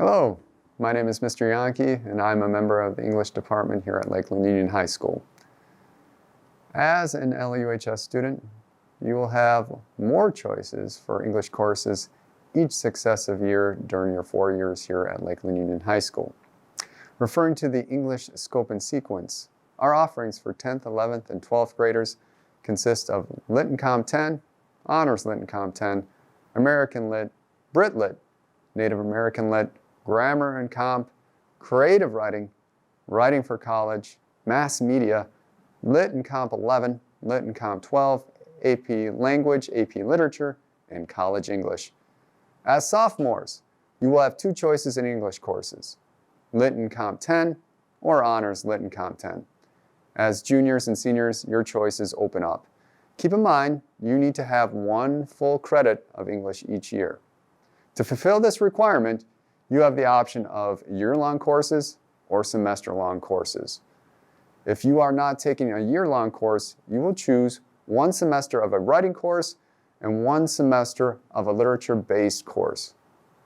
Hello, my name is Mr. Yankee, and I'm a member of the English department here at Lakeland Union High School. As an LUHS student, you will have more choices for English courses each successive year during your 4 years here at Lakeland Union High School. Referring to the English scope and sequence, our offerings for 10th, 11th, and 12th graders consist of Lit and Comp 10, Honors Lit and Comp 10, American Lit, Brit Lit, Native American Lit, Grammar and Comp, Creative Writing, Writing for College, Mass Media, Lit and Comp 11, Lit and Comp 12, AP Language, AP Literature, and College English. As sophomores, you will have two choices in English courses, Lit and Comp 10 or Honors Lit and Comp 10. As juniors and seniors, your choices open up. Keep in mind, you need to have 1 full credit of English each year. To fulfill this requirement, you have the option of year-long courses or semester-long courses. If you are not taking a year-long course, you will choose 1 semester of a writing course and 1 semester of a literature-based course.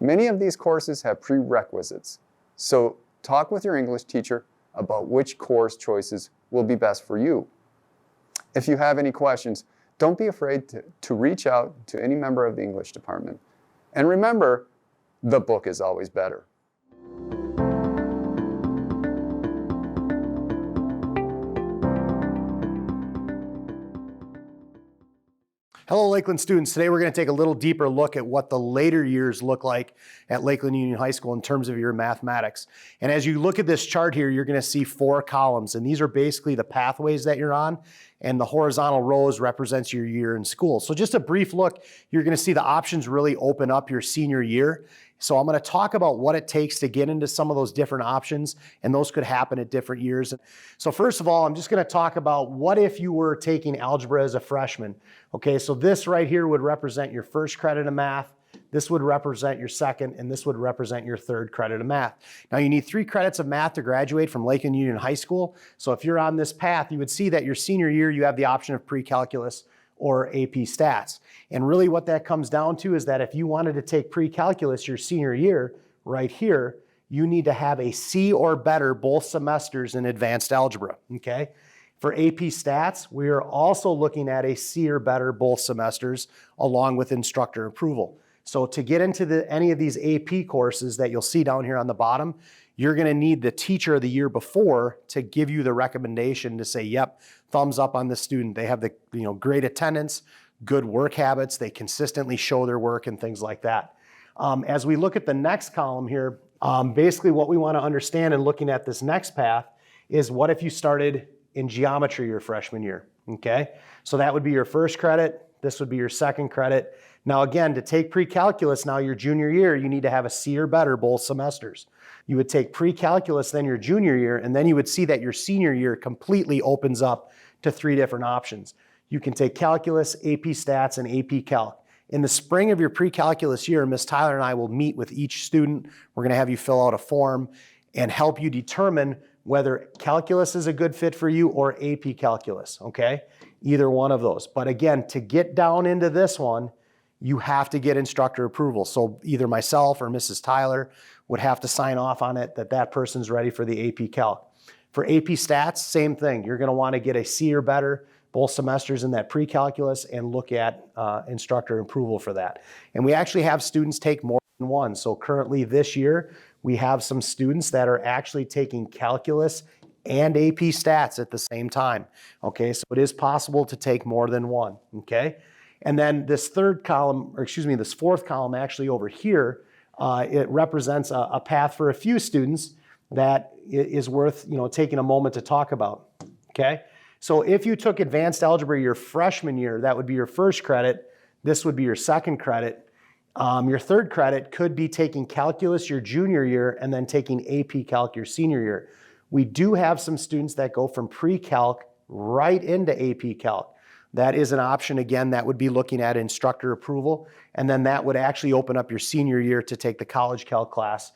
Many of these courses have prerequisites, so talk with your English teacher about which course choices will be best for you. If you have any questions, don't be afraid to reach out to any member of the English department. And remember, the book is always better. Hello, Lakeland students. Today we're going to take a little deeper look at what the later years look like at Lakeland Union High School in terms of your mathematics. And as you look at this chart here, you're going to see 4 columns, and these are basically the pathways that you're on, and the horizontal rows represents your year in school. So just a brief look, you're going to see the options really open up your senior year. So I'm going to talk about what it takes to get into some of those different options, and those could happen at different years. So first of all, I'm just going to talk about what if you were taking algebra as a freshman. Okay, so this right here would represent your first credit of math, this would represent your second, and this would represent your third credit of math. Now you need 3 credits of math to graduate from Lakeland Union High School. So if you're on this path, you would see that your senior year, you have the option of pre-calculus or AP stats. And really what that comes down to is that if you wanted to take pre-calculus your senior year, right here, you need to have a C or better both semesters in advanced algebra, okay? For AP stats, we are also looking at a C or better both semesters along with instructor approval. So to get into any of these AP courses that you'll see down here on the bottom, you're going to need the teacher of the year before to give you the recommendation to say, yep, thumbs up on the student. They have the great attendance, good work habits, they consistently show their work and things like that. As we look at the next column here, basically what we want to understand in looking at this next path is what if you started in geometry your freshman year, okay? So that would be your first credit, this would be your second credit. Now again, to take pre-calculus now your junior year, you need to have a C or better both semesters. You would take pre-calculus then your junior year, and then you would see that your senior year completely opens up to 3 different options. You can take calculus, AP stats, and AP calc. In the spring of your pre-calculus year, Ms. Tyler and I will meet with each student. We're gonna have you fill out a form and help you determine whether calculus is a good fit for you or AP calculus, okay? Either one of those. But again, to get down into this one, you have to get instructor approval. So either myself or Mrs. Tyler would have to sign off on it that that person's ready for the AP Calc. For AP Stats, same thing. You're going to want to get a C or better both semesters in that pre-calculus and look at instructor approval for that. And we actually have students take more than one. So currently this year, we have some students that are actually taking calculus and AP Stats at the same time. Okay, so it is possible to take more than one, okay? And then this third column, or excuse me, this fourth column actually over here, it represents a path for a few students that is worth taking a moment to talk about, okay? So if you took advanced algebra your freshman year, that would be your first credit, this would be your second credit. Your third credit could be taking calculus your junior year and then taking AP Calc your senior year. We do have some students that go from pre-calc right into AP Calc. That is an option, again, that would be looking at instructor approval, and then that would actually open up your senior year to take the college calc class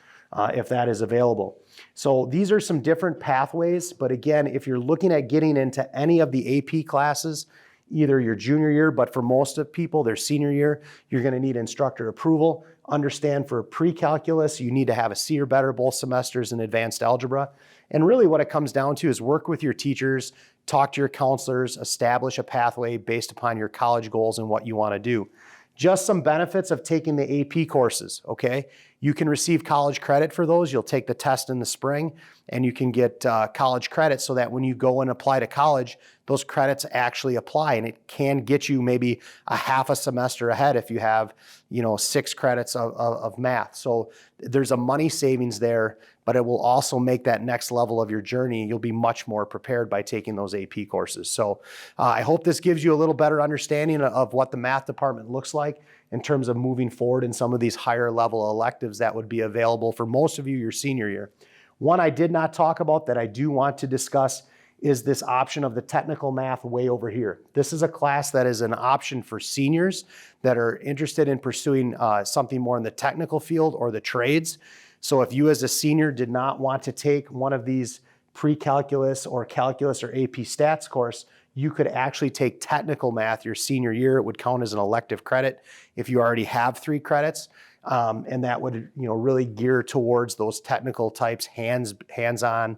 if that is available. So these are some different pathways, but again, if you're looking at getting into any of the AP classes either your junior year, but for most of people, their senior year, you're gonna need instructor approval. Understand for pre-calculus, you need to have a C or better both semesters in advanced algebra. And really what it comes down to is work with your teachers, talk to your counselors, establish a pathway based upon your college goals and what you wanna do. Just some benefits of taking the AP courses, okay? You can receive college credit for those. You'll take the test in the spring and you can get college credit so that when you go and apply to college, those credits actually apply, and it can get you maybe a half a semester ahead if you have, 6 credits of math. So there's a money savings there, but it will also make that next level of your journey. You'll be much more prepared by taking those AP courses. So I hope this gives you a little better understanding of what the math department looks like in terms of moving forward in some of these higher level electives that would be available for most of you your senior year. One I did not talk about that I do want to discuss is this option of the technical math way over here. This is a class that is an option for seniors that are interested in pursuing something more in the technical field or the trades. So if you as a senior did not want to take one of these pre-calculus or calculus or AP stats course, you could actually take technical math your senior year. It would count as an elective credit if you already have 3 credits. And that would, really gear towards those technical types, hands-on,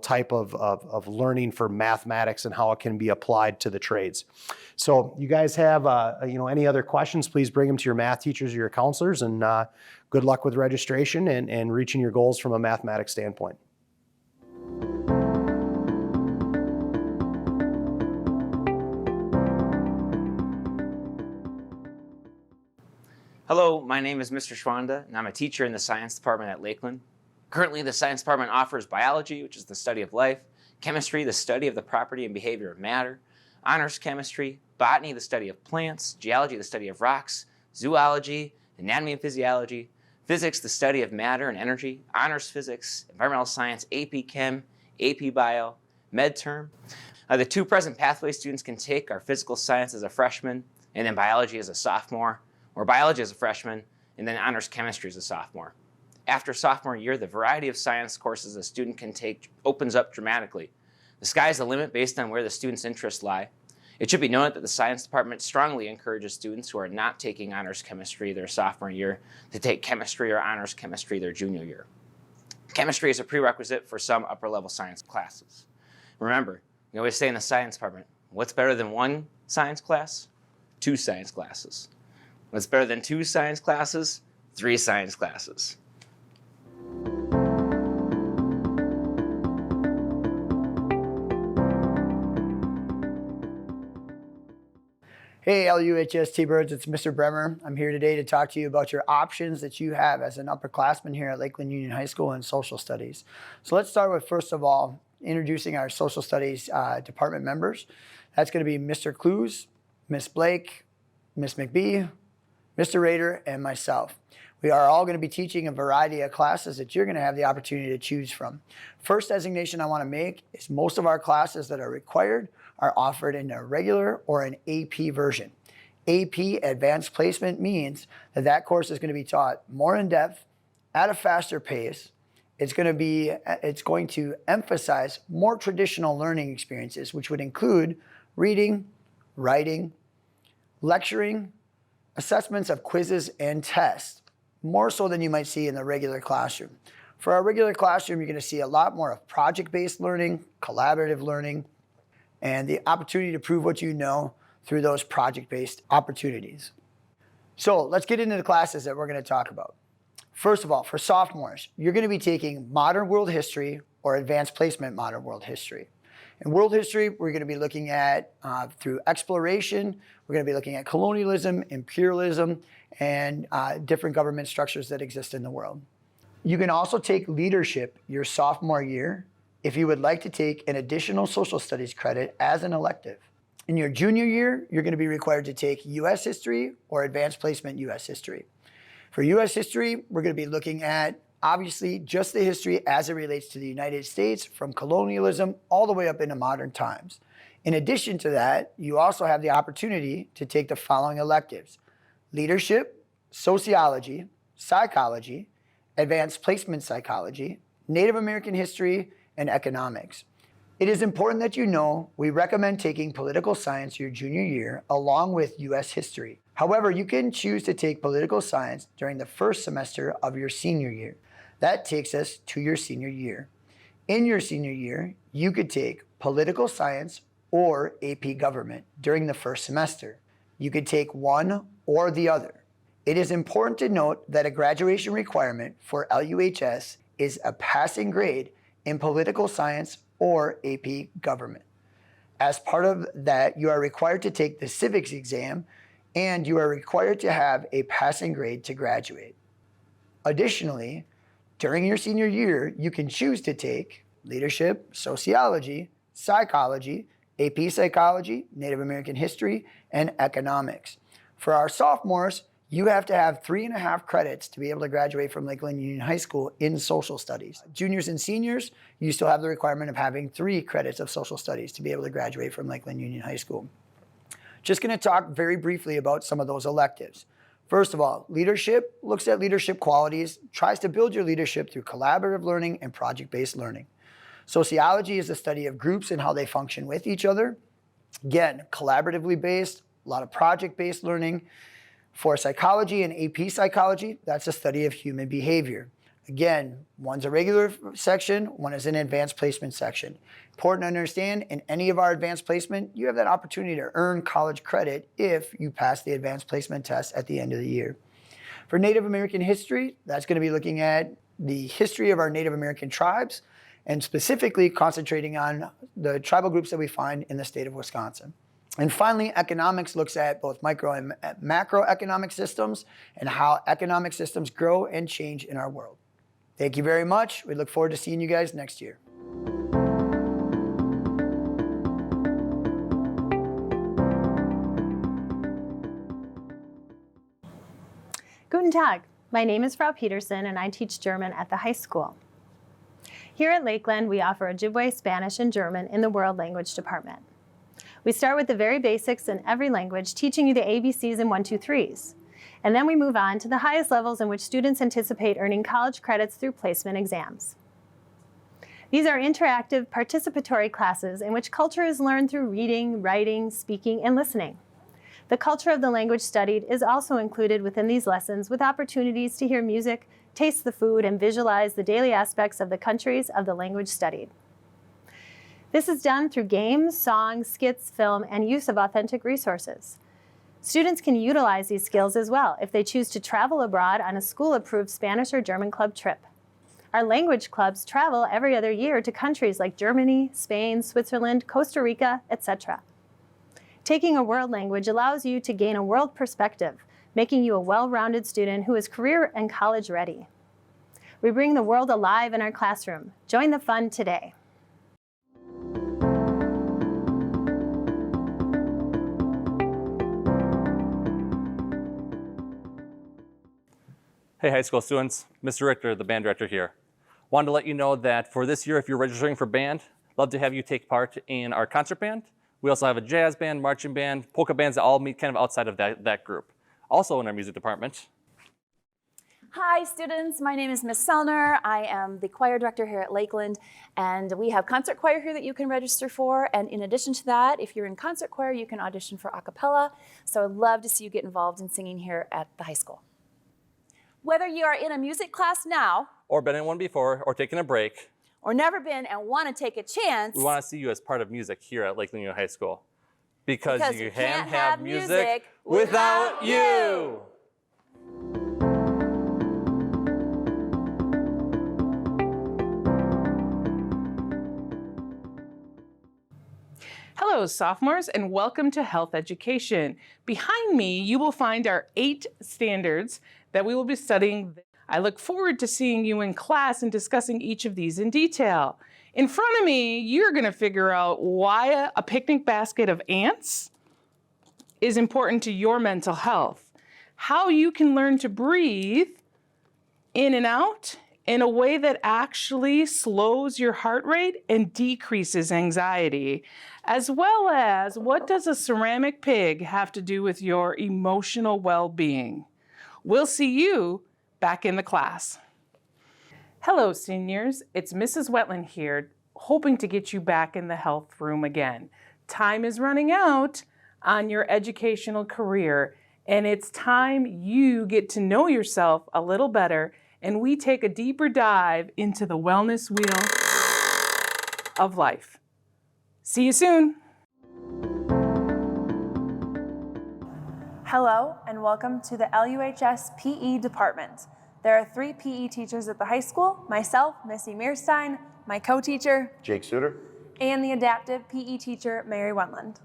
type of learning for mathematics and how it can be applied to the trades. So you guys have, any other questions, please bring them to your math teachers or your counselors, and good luck with registration and reaching your goals from a mathematics standpoint. Hello, my name is Mr. Schwanda, and I'm a teacher in the science department at Lakeland. Currently, the science department offers biology, which is the study of life, chemistry, the study of the property and behavior of matter, honors chemistry, botany, the study of plants, geology, the study of rocks, zoology, anatomy and physiology, physics, the study of matter and energy, honors physics, environmental science, AP Chem, AP Bio, MedTerm. The 2 present pathways students can take are physical science as a freshman, and then biology as a sophomore, or biology as a freshman, and then honors chemistry as a sophomore. After sophomore year, the variety of science courses a student can take opens up dramatically. The sky is the limit based on where the student's interests lie. It should be noted that the science department strongly encourages students who are not taking honors chemistry their sophomore year to take chemistry or honors chemistry their junior year. Chemistry is a prerequisite for some upper level science classes. Remember, we always say in the science department, what's better than 1 science class? 2 science classes. What's better than 2 science classes? 3 science classes. Hey, LUHS T-Birds, it's Mr. Bremer. I'm here today to talk to you about your options that you have as an upperclassman here at Lakeland Union High School in social studies. So let's start with, first of all, introducing our social studies department members. That's going to be Mr. Clues, Miss Blake, Miss McBee, Mr. Rader, and myself. We are all going to be teaching a variety of classes that you're going to have the opportunity to choose from. First designation I want to make is most of our classes that are required are offered in a regular or an AP version. AP, Advanced Placement, means that that course is going to be taught more in depth, at a faster pace. It's going to emphasize more traditional learning experiences, which would include reading, writing, lecturing, assessments of quizzes and tests, more so than you might see in the regular classroom. For our regular classroom, you're going to see a lot more of project-based learning, collaborative learning, and the opportunity to prove what you know through those project-based opportunities. So let's get into the classes that we're going to talk about. First of all, for sophomores, you're going to be taking Modern World History or Advanced Placement Modern World History. In world history, we're going to be looking at, through exploration, we're going to be looking at colonialism, imperialism, and different government structures that exist in the world. You can also take leadership your sophomore year if you would like to take an additional social studies credit as an elective. In your junior year, you're going to be required to take U.S. history or advanced placement U.S. history. For U.S. history, we're going to be looking at obviously just the history as it relates to the United States from colonialism all the way up into modern times. In addition to that, you also have the opportunity to take the following electives: leadership, sociology, psychology, advanced placement psychology, Native American history, and economics. It is important that you know we recommend taking political science your junior year along with U.S. history. However, you can choose to take political science during the first semester of your senior year. That takes us to your senior year. In your senior year, you could take political science or AP government during the first semester. You could take one or the other. It is important to note that a graduation requirement for LUHS is a passing grade in political science or AP government. As part of that, you are required to take the civics exam and you are required to have a passing grade to graduate. Additionally, during your senior year, you can choose to take leadership, sociology, psychology, AP psychology, Native American history, and economics. For our sophomores, you have to have 3.5 credits to be able to graduate from Lakeland Union High School in social studies. Juniors and seniors, you still have the requirement of having 3 credits of social studies to be able to graduate from Lakeland Union High School. Just going to talk very briefly about some of those electives. First of all, leadership looks at leadership qualities, tries to build your leadership through collaborative learning and project-based learning. Sociology is the study of groups and how they function with each other. Again, collaboratively based, a lot of project-based learning. For psychology and AP psychology, that's a study of human behavior. Again, one's a regular section, one is an advanced placement section. Important to understand, in any of our advanced placement, you have that opportunity to earn college credit if you pass the advanced placement test at the end of the year. For Native American history, that's going to be looking at the history of our Native American tribes and specifically concentrating on the tribal groups that we find in the state of Wisconsin. And finally, economics looks at both micro and macroeconomic systems and how economic systems grow and change in our world. Thank you very much. We look forward to seeing you guys next year. Guten Tag. My name is Frau Peterson and I teach German at the high school. Here at Lakeland, we offer Ojibwe, Spanish, and German in the World Language Department. We start with the very basics in every language, teaching you the ABCs and 1, 2, 3s. And then we move on to the highest levels in which students anticipate earning college credits through placement exams. These are interactive, participatory classes in which culture is learned through reading, writing, speaking, and listening. The culture of the language studied is also included within these lessons with opportunities to hear music, taste the food, and visualize the daily aspects of the countries of the language studied. This is done through games, songs, skits, film, and use of authentic resources. Students can utilize these skills as well if they choose to travel abroad on a school-approved Spanish or German club trip. Our language clubs travel every other year to countries like Germany, Spain, Switzerland, Costa Rica, etc. Taking a world language allows you to gain a world perspective, making you a well-rounded student who is career and college ready. We bring the world alive in our classroom. Join the fun today. Hey high school students, Mr. Richter, the band director here. Wanted to let you know that for this year, if you're registering for band, love to have you take part in our concert band. We also have a jazz band, marching band, polka bands that all meet kind of outside of that group. Also in our music department. Hi students, my name is Miss Selner. I am the choir director here at Lakeland, and we have concert choir here that you can register for. And in addition to that, if you're in concert choir, you can audition for a cappella. So I'd love to see you get involved in singing here at the high school. Whether you are in a music class now, or been in one before, or taking a break, or never been and want to take a chance, we want to see you as part of music here at Lakeland Union High School. Because you can't have music without you! Hello, sophomores, and welcome to Health Education. Behind me, you will find our 8 standards that we will be studying. I look forward to seeing you in class and discussing each of these in detail. In front of me, you're going to figure out why a picnic basket of ants is important to your mental health, how you can learn to breathe in and out in a way that actually slows your heart rate and decreases anxiety, as well as what does a ceramic pig have to do with your emotional well-being. We'll see you back in the class. Hello, seniors. It's Mrs. Wetland here, hoping to get you back in the health room again. Time is running out on your educational career, and it's time you get to know yourself a little better, and we take a deeper dive into the wellness wheel of life. See you soon. Hello and welcome to the LUHS PE department. There are 3 PE teachers at the high school, myself, Missy Mearstein, my co-teacher, Jake Suter. and the adaptive PE teacher, Mary Wendland.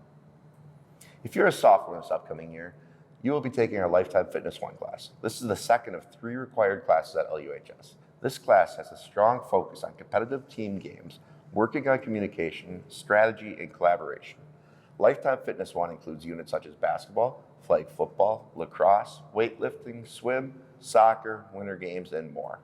If you're a sophomore this upcoming year, you will be taking our Lifetime Fitness 1 class. This is the second of 3 required classes at LUHS. This class has a strong focus on competitive team games, working on communication, strategy, and collaboration. Lifetime Fitness 1 includes units such as basketball, flag football, lacrosse, weightlifting, swim, soccer, winter games, and more.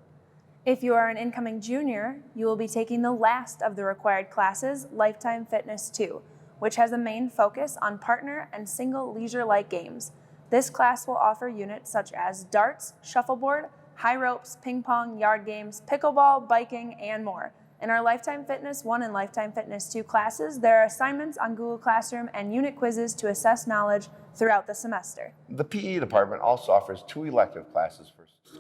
If you are an incoming junior, you will be taking the last of the required classes, Lifetime Fitness 2, which has a main focus on partner and single leisure-like games. This class will offer units such as darts, shuffleboard, high ropes, ping pong, yard games, pickleball, biking, and more. In our Lifetime Fitness 1 and Lifetime Fitness 2 classes, there are assignments on Google Classroom and unit quizzes to assess knowledge throughout the semester. The PE department also offers 2 elective classes.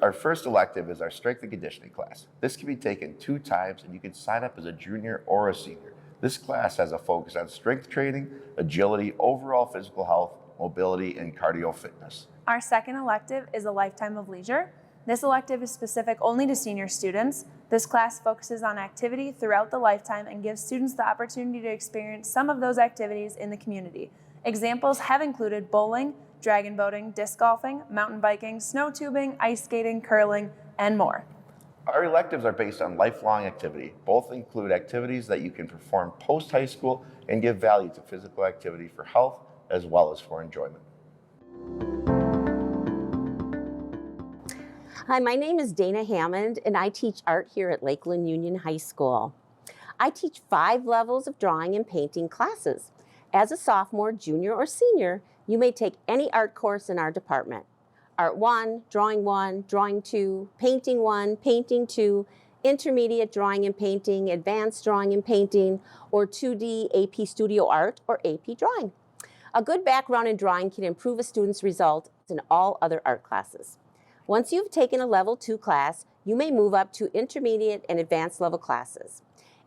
Our first elective is our strength and conditioning class. This can be taken 2 times, and you can sign up as a junior or a senior. This class has a focus on strength training, agility, overall physical health, mobility, and cardio fitness. Our second elective is a Lifetime of Leisure. This elective is specific only to senior students. This class focuses on activity throughout the lifetime and gives students the opportunity to experience some of those activities in the community. Examples have included bowling, dragon boating, disc golfing, mountain biking, snow tubing, ice skating, curling, and more. Our electives are based on lifelong activity. Both include activities that you can perform post-high school and give value to physical activity for health as well as for enjoyment. Hi, my name is Dana Hammond, and I teach art here at Lakeland Union High School. I teach 5 levels of drawing and painting classes. As a sophomore, junior, or senior, you may take any art course in our department. Art 1, Drawing 2, Painting 1, Painting 2, Intermediate Drawing and Painting, Advanced Drawing and Painting, or 2D AP Studio Art or AP Drawing. A good background in drawing can improve a student's results in all other art classes. Once you've taken a level 2 class, you may move up to intermediate and advanced level classes.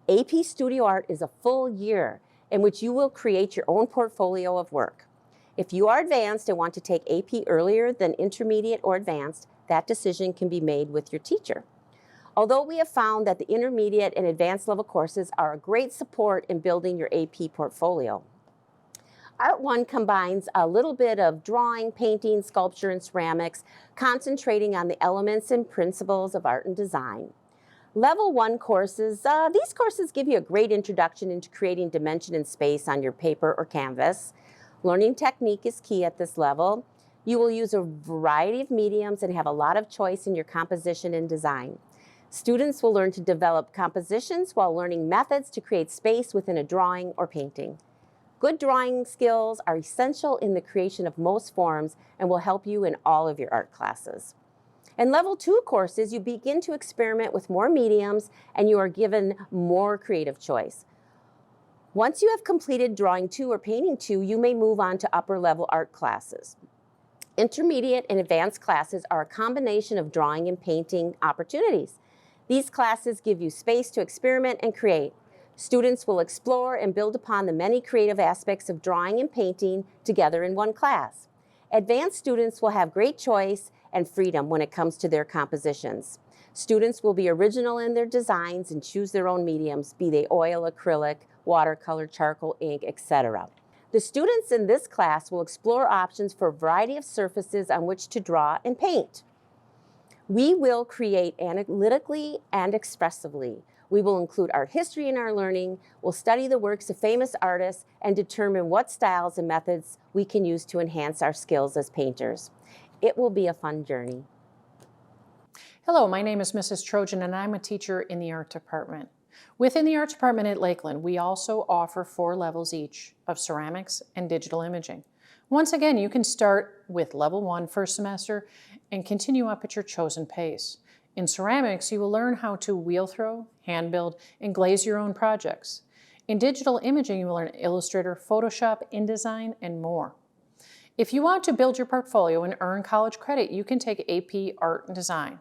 AP Studio Art is a full year in which you will create your own portfolio of work. If you are advanced and want to take AP earlier than intermediate or advanced, that decision can be made with your teacher. Although we have found that the intermediate and advanced level courses are a great support in building your AP portfolio. Art 1 combines a little bit of drawing, painting, sculpture, and ceramics, concentrating on the elements and principles of art and design. Level 1 courses, these courses give you a great introduction into creating dimension and space on your paper or canvas. Learning technique is key at this level. You will use a variety of mediums and have a lot of choice in your composition and design. Students will learn to develop compositions while learning methods to create space within a drawing or painting. Good drawing skills are essential in the creation of most forms and will help you in all of your art classes. In Level 2 courses, you begin to experiment with more mediums and you are given more creative choice. Once you have completed Drawing 2 or Painting 2, you may move on to upper level art classes. Intermediate and advanced classes are a combination of drawing and painting opportunities. These classes give you space to experiment and create. Students will explore and build upon the many creative aspects of drawing and painting together in one class. Advanced students will have great choice and freedom when it comes to their compositions. Students will be original in their designs and choose their own mediums, be they oil, acrylic, watercolor, charcoal, ink, etc. The students in this class will explore options for a variety of surfaces on which to draw and paint. We will create analytically and expressively. We will include art history in our learning, we'll study the works of famous artists, and determine what styles and methods we can use to enhance our skills as painters. It will be a fun journey. Hello, my name is Mrs. Trojan, and I'm a teacher in the art department. Within the art department at Lakeland, we also offer 4 levels each of ceramics and digital imaging. Once again, you can start with Level 1 first semester and continue up at your chosen pace. In ceramics, you will learn how to wheel throw, hand build, and glaze your own projects. In digital imaging, you will learn Illustrator, Photoshop, InDesign, and more. If you want to build your portfolio and earn college credit, you can take AP Art and Design.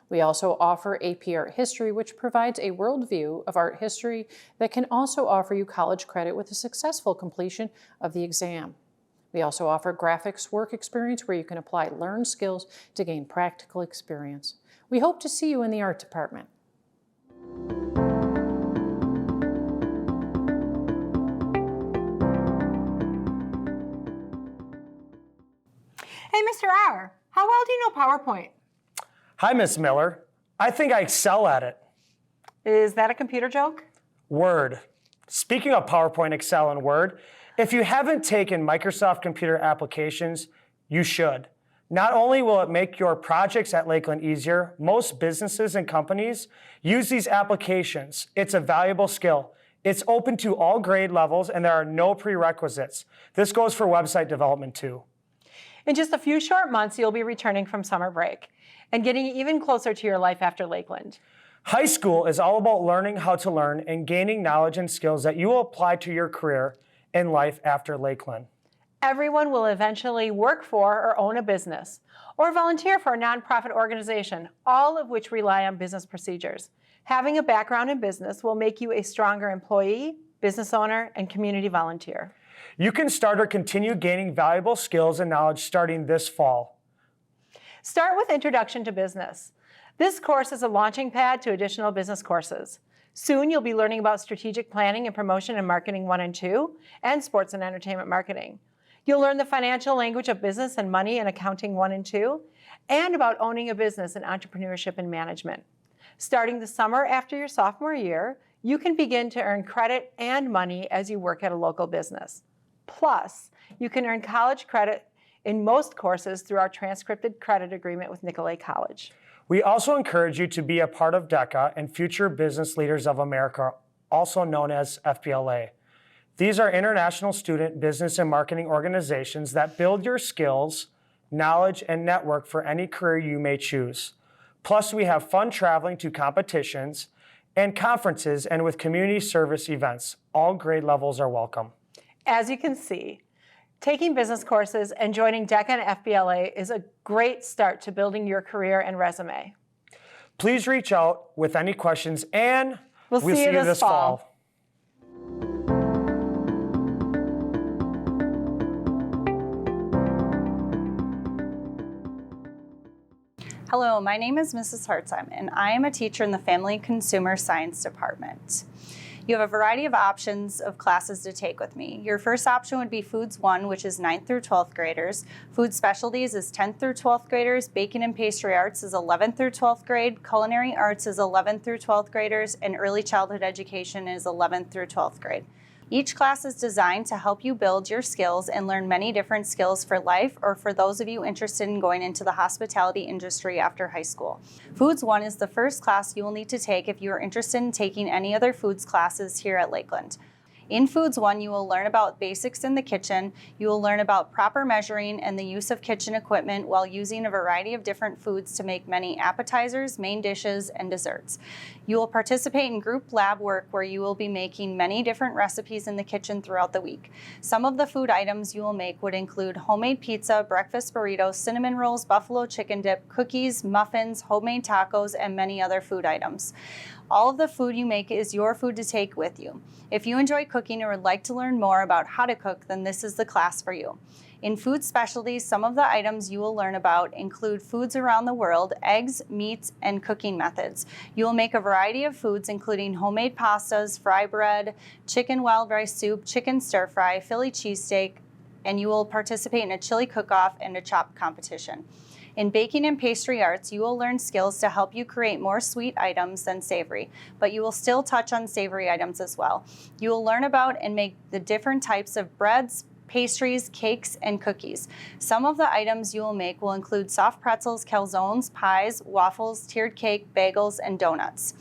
We also offer AP Art History, which provides a worldview of art history that can also offer you college credit with a successful completion of the exam. We also offer graphics work experience where you can apply learned skills to gain practical experience. We hope to see you in the art department. Hey, Mr. R, how well do you know PowerPoint? Hi, Miss Miller. I think I excel at it. Is that a computer joke? Word. Speaking of PowerPoint, Excel, and Word, if you haven't taken Microsoft Computer Applications, you should. Not only will it make your projects at Lakeland easier, most businesses and companies use these applications. It's a valuable skill. It's open to all grade levels and there are no prerequisites. This goes for website development too. In just a few short months, you'll be returning from summer break and getting even closer to your life after Lakeland. High school is all about learning how to learn and gaining knowledge and skills that you will apply to your career and life after Lakeland. Everyone will eventually work for or own a business or volunteer for a nonprofit organization, all of which rely on business procedures. Having a background in business will make you a stronger employee, business owner, and community volunteer. You can start or continue gaining valuable skills and knowledge starting this fall. Start with Introduction to Business. This course is a launching pad to additional business courses. Soon you'll be learning about strategic planning and promotion and marketing 1 and 2, and sports and entertainment marketing. You'll learn the financial language of business and money and accounting 1 and 2, and about owning a business and entrepreneurship and management. Starting the summer after your sophomore year, you can begin to earn credit and money as you work at a local business. Plus, you can earn college credit in most courses through our transcripted credit agreement with Nicolet College. We also encourage you to be a part of DECA and Future Business Leaders of America, also known as FBLA. These are international student business and marketing organizations that build your skills, knowledge, and network for any career you may choose. Plus, we have fun traveling to competitions and conferences and with community service events. All grade levels are welcome. As you can see, taking business courses and joining DECA and FBLA is a great start to building your career and resume. Please reach out with any questions and we'll see you this fall. Hello, my name is Mrs. Hartzheim, and I am a teacher in the Family and Consumer Science Department. You have a variety of options of classes to take with me. Your first option would be Foods 1, which is 9th through 12th graders. Food Specialties is 10th through 12th graders. Baking and Pastry Arts is 11th through 12th grade. Culinary Arts is 11th through 12th graders. And Early Childhood Education is 11th through 12th grade. Each class is designed to help you build your skills and learn many different skills for life or for those of you interested in going into the hospitality industry after high school. Foods 1 is the first class you will need to take if you are interested in taking any other foods classes here at Lakeland. In Foods 1, you will learn about basics in the kitchen, you will learn about proper measuring and the use of kitchen equipment while using a variety of different foods to make many appetizers, main dishes, and desserts. You will participate in group lab work where you will be making many different recipes in the kitchen throughout the week. Some of the food items you will make would include homemade pizza, breakfast burritos, cinnamon rolls, buffalo chicken dip, cookies, muffins, homemade tacos, and many other food items. All of the food you make is your food to take with you. If you enjoy cooking or would like to learn more about how to cook, then this is the class for you. In Food Specialties, some of the items you will learn about include foods around the world, eggs, meats, and cooking methods. You will make a variety of foods including homemade pastas, fry bread, chicken wild rice soup, chicken stir fry, Philly cheesesteak, and you will participate in a chili cook-off and a chop competition. In Baking and Pastry Arts, you will learn skills to help you create more sweet items than savory, but you will still touch on savory items as well. You will learn about and make the different types of breads, pastries, cakes, and cookies. Some of the items you will make will include soft pretzels, calzones, pies, waffles, tiered cake, bagels, and donuts.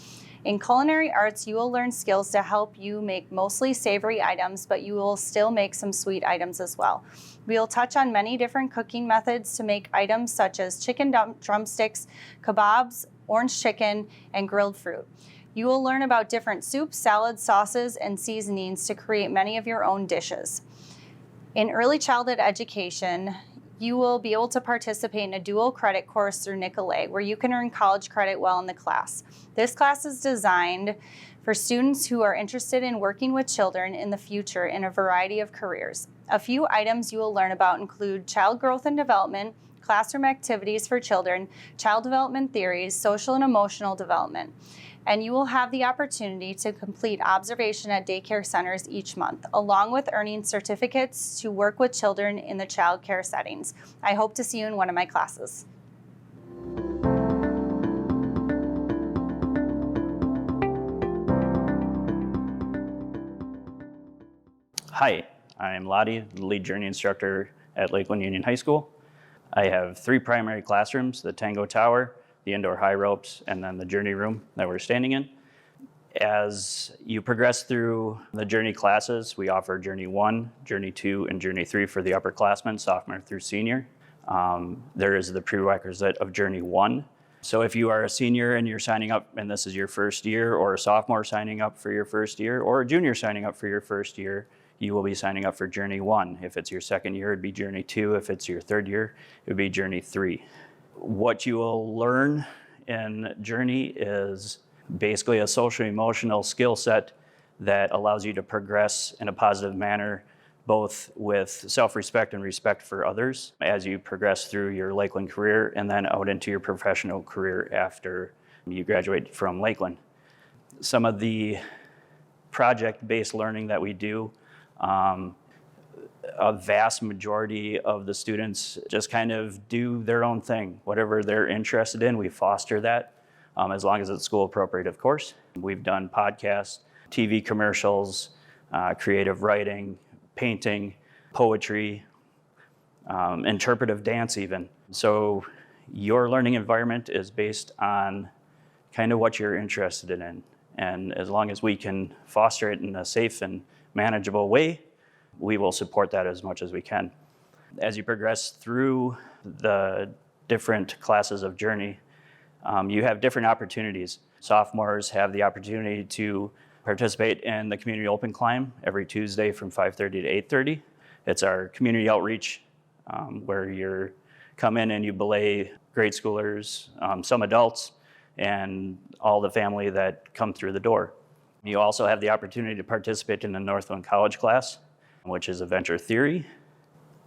In Culinary Arts, you will learn skills to help you make mostly savory items, but you will still make some sweet items as well. We will touch on many different cooking methods to make items such as chicken drumsticks, kebabs, orange chicken, and grilled fruit. You will learn about different soups, salads, sauces, and seasonings to create many of your own dishes. In early childhood education, you will be able to participate in a dual credit course through Nicolet, where you can earn college credit while in the class. This class is designed for students who are interested in working with children in the future in a variety of careers. A few items you will learn about include child growth and development, classroom activities for children, child development theories, social and emotional development. And you will have the opportunity to complete observation at daycare centers each month, along with earning certificates to work with children in the child care settings. I hope to see you in one of my classes. Hi, I'm Lottie, the lead journey instructor at Lakeland Union High School. I have 3 primary classrooms, the Tango Tower, the indoor high ropes, and then the journey room that we're standing in. As you progress through the journey classes, we offer Journey 1, Journey 2, and Journey 3 for the upperclassmen, sophomore through senior. There is the prerequisite of Journey 1. So if you are a senior and you're signing up and this is your first year, or a sophomore signing up for your first year, or a junior signing up for your first year, you will be signing up for Journey 1. If it's your second year, it'd be Journey 2. If it's your third year, it would be Journey 3. What you will learn in Journey is basically a social emotional skill set that allows you to progress in a positive manner, both with self-respect and respect for others as you progress through your Lakeland career and then out into your professional career after you graduate from Lakeland. Some of the project-based learning that we do, a vast majority of the students just kind of do their own thing. Whatever they're interested in, we foster that, as long as it's school appropriate, of course. We've done podcasts, TV commercials, creative writing, painting, poetry, interpretive dance even. So your learning environment is based on kind of what you're interested in. And as long as we can foster it in a safe and manageable way, we will support that as much as we can. As you progress through the different classes of Journey, you have different opportunities. Sophomores have the opportunity to participate in the community open climb every Tuesday from 5:30 to 8:30. It's our community outreach where you come in and you belay grade schoolers, some adults, and all the family that come through the door. You also have the opportunity to participate in the Northland College class, which is Adventure Theory,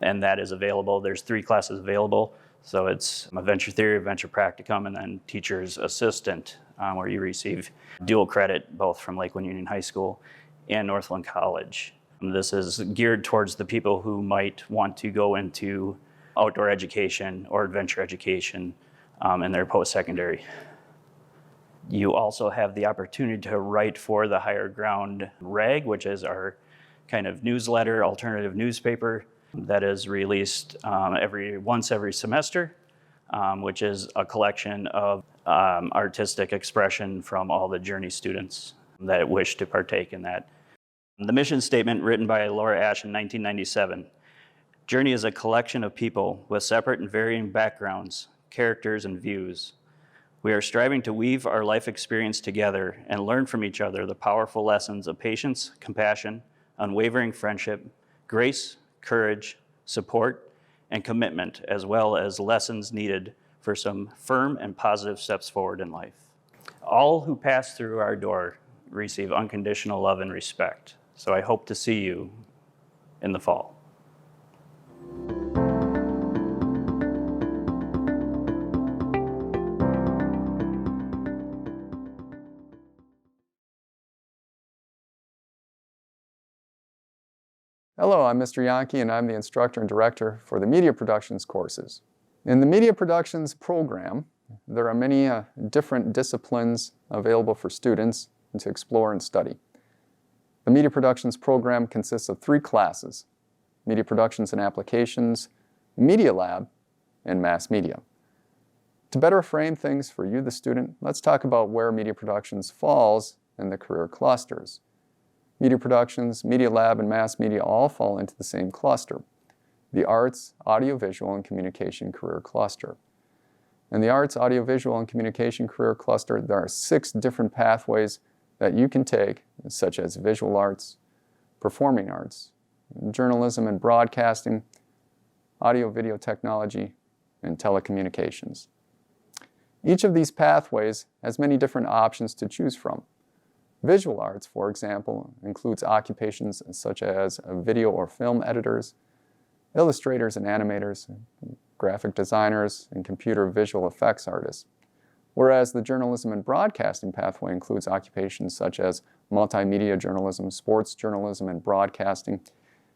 and that is available. There's 3 classes available. So it's Adventure Theory, Adventure Practicum, and then Teacher's Assistant, where you receive dual credit both from Lakeland Union High School and Northland College. This is geared towards the people who might want to go into outdoor education or adventure education in their post-secondary. You also have the opportunity to write for the Higher Ground RAG, which is our kind of newsletter, alternative newspaper that is released once every semester, which is a collection of artistic expression from all the Journey students that wish to partake in that. The mission statement, written by Laura Ash in 1997, Journey is a collection of people with separate and varying backgrounds, characters, and views. We are striving to weave our life experience together and learn from each other the powerful lessons of patience, compassion, unwavering friendship, grace, courage, support, and commitment, as well as lessons needed for some firm and positive steps forward in life. All who pass through our door receive unconditional love and respect. So I hope to see you in the fall. Hello, I'm Mr. Yankee, and I'm the instructor and director for the Media Productions courses. In the Media Productions program, there are many different disciplines available for students to explore and study. The Media Productions program consists of 3 classes: Media Productions and Applications, Media Lab, and Mass Media. To better frame things for you, the student, let's talk about where Media Productions falls in the career clusters. Media Productions, Media Lab, and Mass Media all fall into the same cluster, the Arts, Audiovisual, and Communication career cluster. In the Arts, Audiovisual, and Communication career cluster, there are 6 different pathways that you can take, such as visual arts, performing arts, journalism and broadcasting, audio-video technology, and telecommunications. Each of these pathways has many different options to choose from. Visual arts, for example, includes occupations such as video or film editors, illustrators and animators, graphic designers, and computer visual effects artists. Whereas the journalism and broadcasting pathway includes occupations such as multimedia journalism, sports journalism and broadcasting,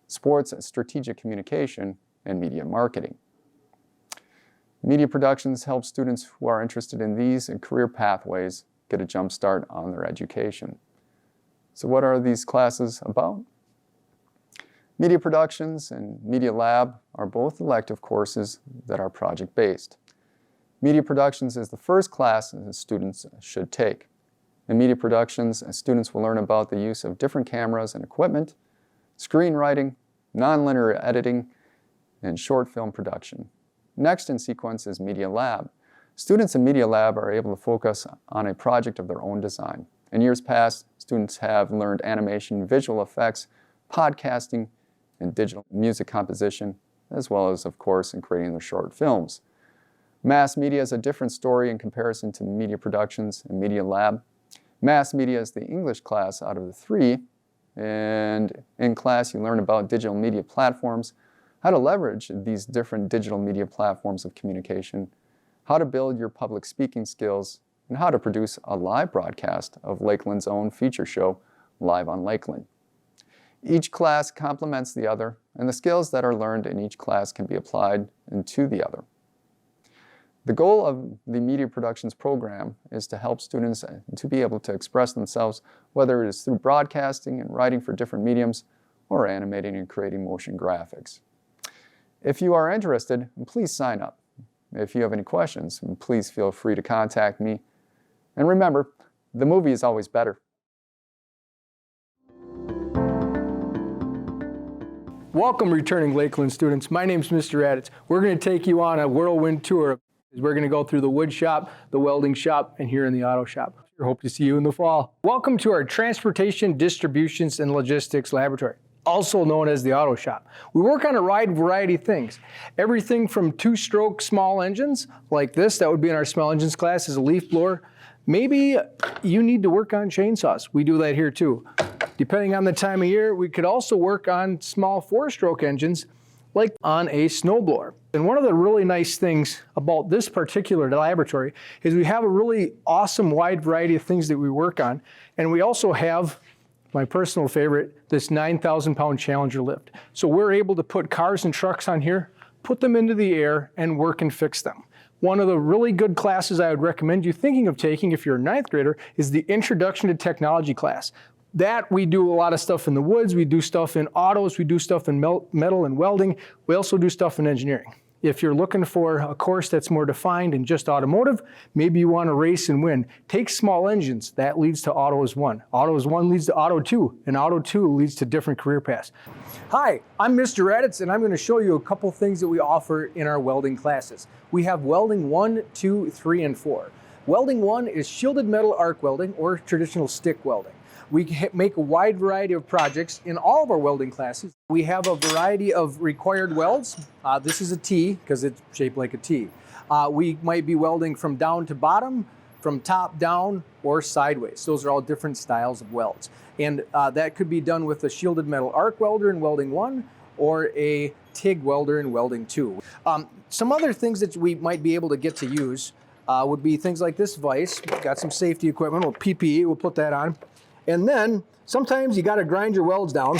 sports strategic communication, and media marketing. Media productions help students who are interested in these career pathways get a jump start on their education. So what are these classes about? Media productions and media lab are both elective courses that are project-based. Media productions is the first class that students should take. In media productions, students will learn about the use of different cameras and equipment, screenwriting, nonlinear editing, and short film production. Next in sequence is Media Lab. Students in Media Lab are able to focus on a project of their own design. In years past, students have learned animation, visual effects, podcasting, and digital music composition, as well as, of course, in creating their short films. Mass media is a different story in comparison to media productions and Media Lab. Mass media is the English class out of the 3, and in class you learn about digital media platforms, how to leverage these different digital media platforms of communication, how to build your public speaking skills, and how to produce a live broadcast of Lakeland's own feature show, Live on Lakeland. Each class complements the other, and the skills that are learned in each class can be applied into the other. The goal of the Media Productions program is to help students to be able to express themselves, whether it is through broadcasting and writing for different mediums, or animating and creating motion graphics. If you are interested, please sign up. If you have any questions, please feel free to contact me. And remember, the movie is always better. Welcome, returning Lakeland students. My name is Mr. Aditz. We're going to take you on a whirlwind tour. We're going to go through the wood shop, the welding shop, and here in the auto shop. We hope to see you in the fall. Welcome to our Transportation, Distributions, and Logistics Laboratory, also known as the auto shop. We work on a wide variety of things. Everything from 2-stroke small engines, like this, that would be in our small engines class, is a leaf blower. Maybe you need to work on chainsaws. We do that here too. Depending on the time of year, we could also work on small 4-stroke engines, like on a snowblower. And one of the really nice things about this particular laboratory is we have a really awesome wide variety of things that we work on. And we also have, my personal favorite, this 9,000-pound Challenger lift. So we're able to put cars and trucks on here, put them into the air, and work and fix them. One of the really good classes I would recommend you thinking of taking if you're a 9th grader is the Introduction to Technology class. That we do a lot of stuff in the woods, we do stuff in autos, we do stuff in metal and welding, we also do stuff in engineering. If you're looking for a course that's more defined and just automotive, maybe you want to race and win. Take small engines, that leads to Auto is 1. Auto is 1 leads to Auto 2, and Auto 2 leads to different career paths. Hi, I'm Mr. Raditz, and I'm going to show you a couple things that we offer in our welding classes. We have welding 1, 2, 3, and 4. Welding 1 is shielded metal arc welding or traditional stick welding. We make a wide variety of projects in all of our welding classes. We have a variety of required welds. This is a T because it's shaped like a T. We might be welding from down to bottom, from top down, or sideways. Those are all different styles of welds. And that could be done with a shielded metal arc welder in welding 1 or a TIG welder in welding 2. Some other things that we might be able to get to use would be things like this vise. We've got some safety equipment, PPE, we'll put that on. And then, sometimes you gotta grind your welds down to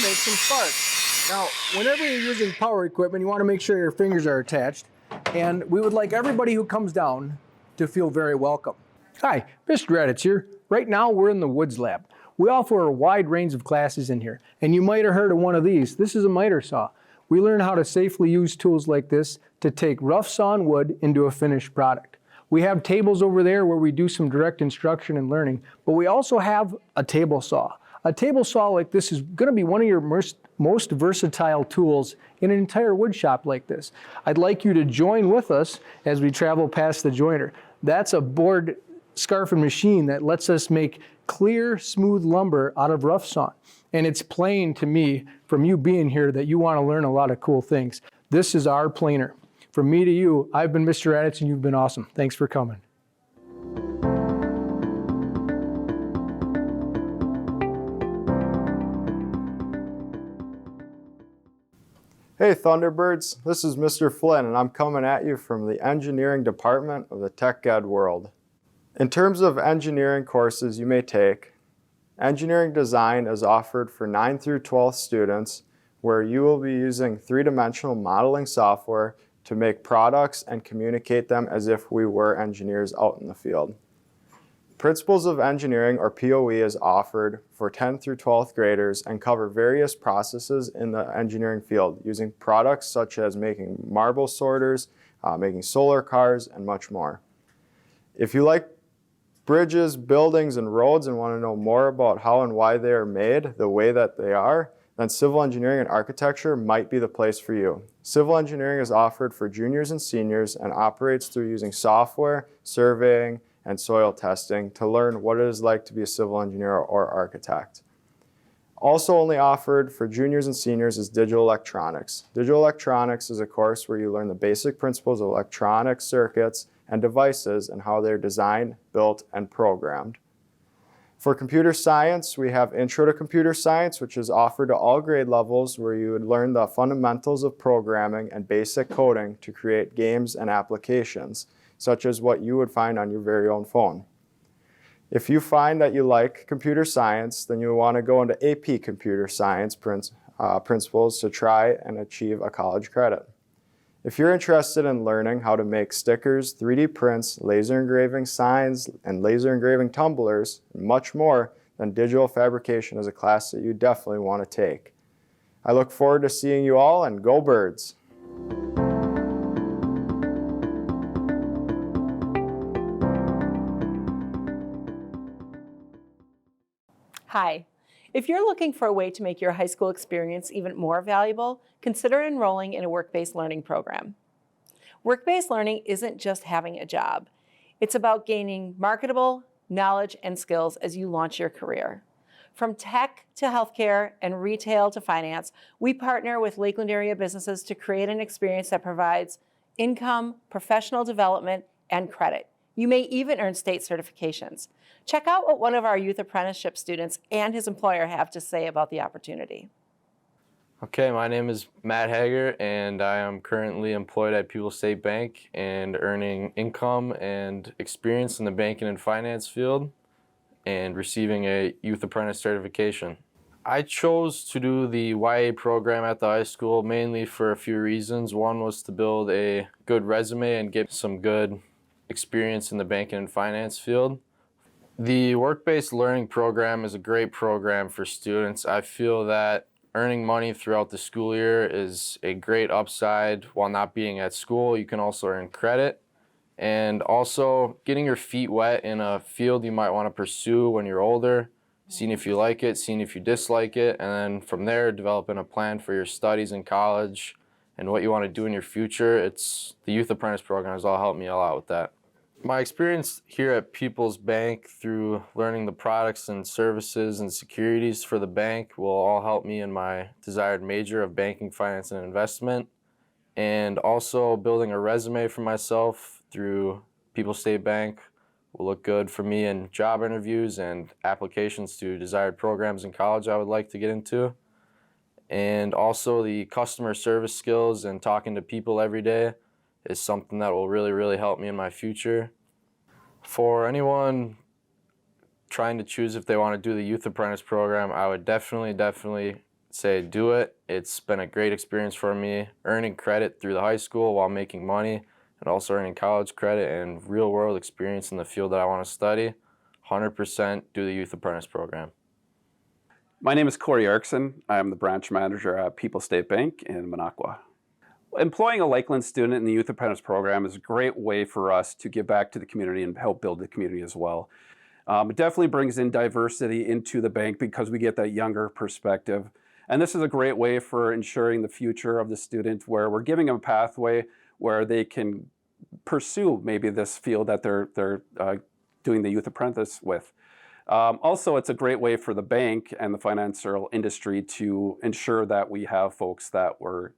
make some sparks. Now, whenever you're using power equipment, you wanna make sure your fingers are attached. And we would like everybody who comes down to feel very welcome. Hi, Mr. Raditz here. Right now, we're in the Woods Lab. We offer a wide range of classes in here. And you might have heard of one of these. This is a miter saw. We learn how to safely use tools like this to take rough sawn wood into a finished product. We have tables over there where we do some direct instruction and learning, but we also have a table saw. A table saw like this is going to be one of your most versatile tools in an entire wood shop like this. I'd like you to join with us as we travel past the joiner. That's a board scarf and machine that lets us make clear, smooth lumber out of rough sawn. And it's plain to me from you being here that you want to learn a lot of cool things. This is our planer. From me to you, I've been Mr. Raditz and you've been awesome. Thanks for coming. Hey Thunderbirds, this is Mr. Flynn and I'm coming at you from the engineering department of the Tech Ed world. In terms of engineering courses you may take, engineering design is offered for 9th through 12th students where you will be using three-dimensional modeling software to make products and communicate them as if we were engineers out in the field. Principles of Engineering, or POE, is offered for 10th through 12th graders and cover various processes in the engineering field using products such as making marble sorters, making solar cars, and much more. If you like bridges, buildings, and roads and want to know more about how and why they are made the way that they are, then civil engineering and architecture might be the place for you. Civil engineering is offered for juniors and seniors and operates through using software, surveying, and soil testing to learn what it is like to be a civil engineer or architect. Also only offered for juniors and seniors is digital electronics. Digital electronics is a course where you learn the basic principles of electronic circuits and devices and how they're designed, built, and programmed. For computer science, we have Intro to Computer Science, which is offered to all grade levels where you would learn the fundamentals of programming and basic coding to create games and applications, such as what you would find on your very own phone. If you find that you like computer science, then you want to go into AP Computer Science principles to try and achieve a college credit. If you're interested in learning how to make stickers, 3D prints, laser engraving signs, and laser engraving tumblers, and much more, then digital fabrication is a class that you definitely want to take. I look forward to seeing you all, and go Birds! Hi. If you're looking for a way to make your high school experience even more valuable, consider enrolling in a work-based learning program. Work-based learning isn't just having a job. It's about gaining marketable knowledge and skills as you launch your career. From tech to healthcare and retail to finance, we partner with Lakeland area businesses to create an experience that provides income, professional development, and credit. You may even earn state certifications. Check out what one of our youth apprenticeship students and his employer have to say about the opportunity. Okay, my name is Matt Hager, and I am currently employed at People's State Bank and earning income and experience in the banking and finance field and receiving a youth apprentice certification. I chose to do the YA program at the high school mainly for a few reasons. One was to build a good resume and get some good experience in the banking and finance field. The work-based learning program is a great program for students. I feel that earning money throughout the school year is a great upside while not being at school. You can also earn credit. And also getting your feet wet in a field you might want to pursue when you're older, seeing if you like it, seeing if you dislike it, and then from there developing a plan for your studies in college and what you want to do in your future. The Youth Apprentice program has all helped me a lot with that. My experience here at People's Bank through learning the products and services and securities for the bank will all help me in my desired major of banking, finance, and investment. And also building a resume for myself through People's State Bank will look good for me in job interviews and applications to desired programs in college I would like to get into. And also the customer service skills and talking to people every day is something that will really, really help me in my future. For anyone trying to choose if they want to do the Youth Apprentice program, I would definitely say do it. It's been a great experience for me, earning credit through the high school while making money, and also earning college credit and real-world experience in the field that I want to study. 100% do the Youth Apprentice program. My name is Corey Erickson. I am the branch manager at People's State Bank in Minocqua. Employing a Lakeland student in the Youth Apprentice program is a great way for us to give back to the community and help build the community as well. It definitely brings in diversity into the bank because we get that younger perspective. And this is a great way for ensuring the future of the student, where we're giving them a pathway where they can pursue maybe this field that they're doing the youth apprentice with. Also, it's a great way for the bank and the financial industry to ensure that we have folks that were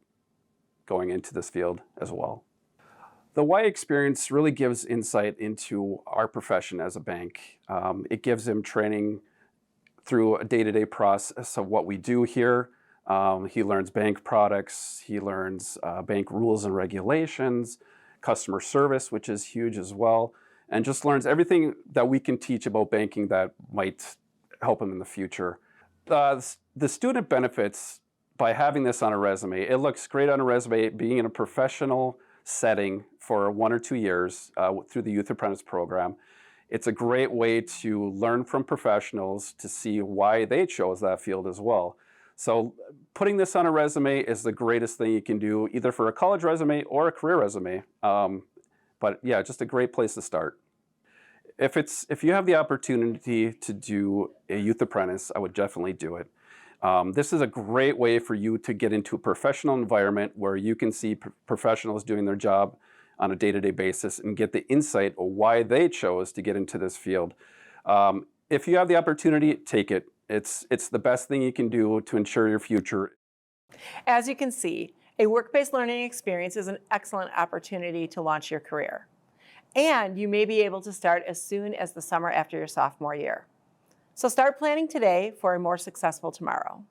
going into this field as well. The Y experience really gives insight into our profession as a bank. It gives them training through a day-to-day process of what we do here. He learns bank products, he learns bank rules and regulations, customer service, which is huge as well, and just learns everything that we can teach about banking that might help him in the future. The student benefits by having this on a resume. It looks great on a resume, being in a professional setting for 1 or 2 years through the Youth Apprentice program. It's a great way to learn from professionals to see why they chose that field as well. So putting this on a resume is the greatest thing you can do, either for a college resume or a career resume. But yeah, just a great place to start. If you have the opportunity to do a youth apprentice, I would definitely do it. This is a great way for you to get into a professional environment where you can see professionals doing their job on a day-to-day basis and get the insight of why they chose to get into this field. If you have the opportunity, take it. It's the best thing you can do to ensure your future. As you can see, a work-based learning experience is an excellent opportunity to launch your career. And you may be able to start as soon as the summer after your sophomore year. So start planning today for a more successful tomorrow.